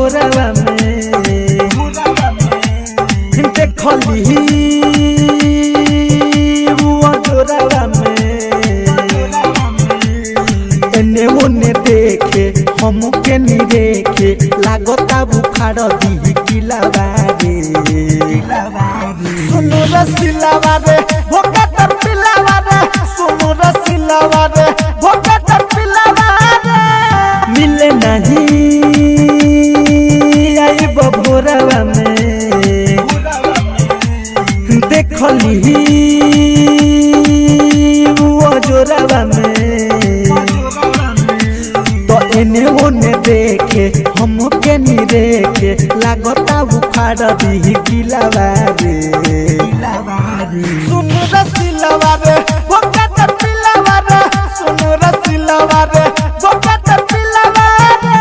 भोरवा में देखली वो जोरवा में एने ओने देखे हमके नी देखे लागता बुखार दी किलावा रे सुनो रसिलावा रे भोका तर पिलावा रे सुनो रसिलावा रे भोका तर पिलावा रे मिले नहीं आई भोरवा में देखली वो जोरवा में तो एने ओने देखे हमके नी देखे लागता बुखार दी किलावा रे सुन रसिलावा रे भोका तर पिलावा रे सुन रसिलावा रे भोका तर पिलावा रे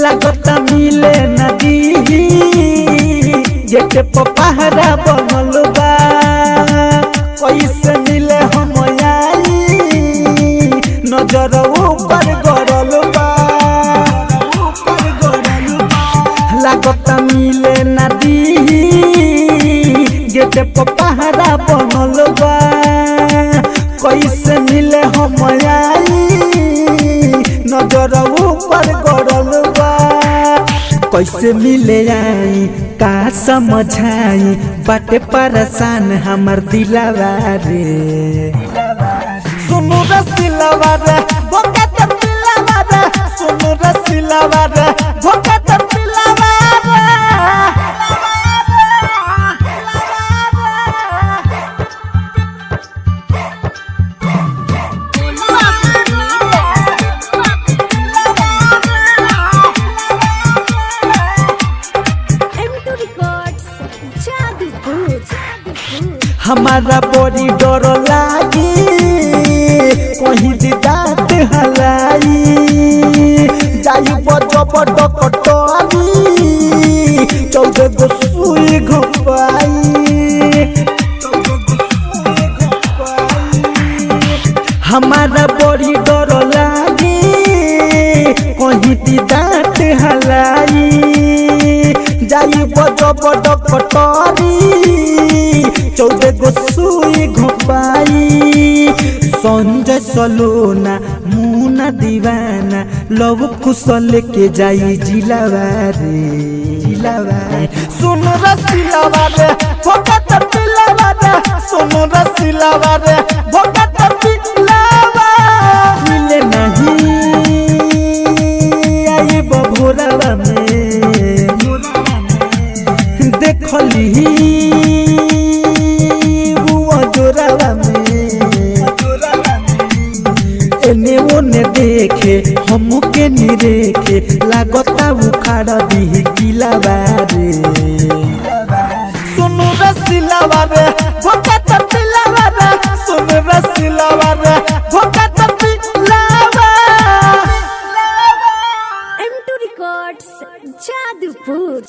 लागता मिले नदी जेटे पपहरा बनल बा कैसे मिले हम आई नजर ऊपर गड़ल बा लागता मिले नदी जेटे पपहरा बनल बा कैसे मिले हम आई नजर ऊपर गड़ल बा कैसे मिले आई का समझाई बाटे परेशान हमर दिलवा रे सुनो रसिलावा रे भोका तर पिलावा रे सुनो रसिलावा रे भोका तर पिलावा रे हमारा बड़ी डर लागी कहीं दांत हलाई जाई बजब डकटरी 14 गो सुई घुपाई हमारा बड़ी डर लागी कहीं दांत हलाई जाई बजब डकटरी 14 गो सुई घुपाई संजय सलोना मुना दीवाना लव कुशल के जाई जिलावा रे सुन रसिलावा रे भोका तर पिलावा रे सुन रसिलावा रे भोका तर पिलावा मिले नहीं आई भोरवा में देखली जोरवा में एने ओने देखे हमके नी देखे लागता बुखार दी किलावा रे सुनो रसिलावा रे भोका तर पिलावा रे सुनो रसिलावा रे भोका तर पिलावा M2 Records, जादूपुर।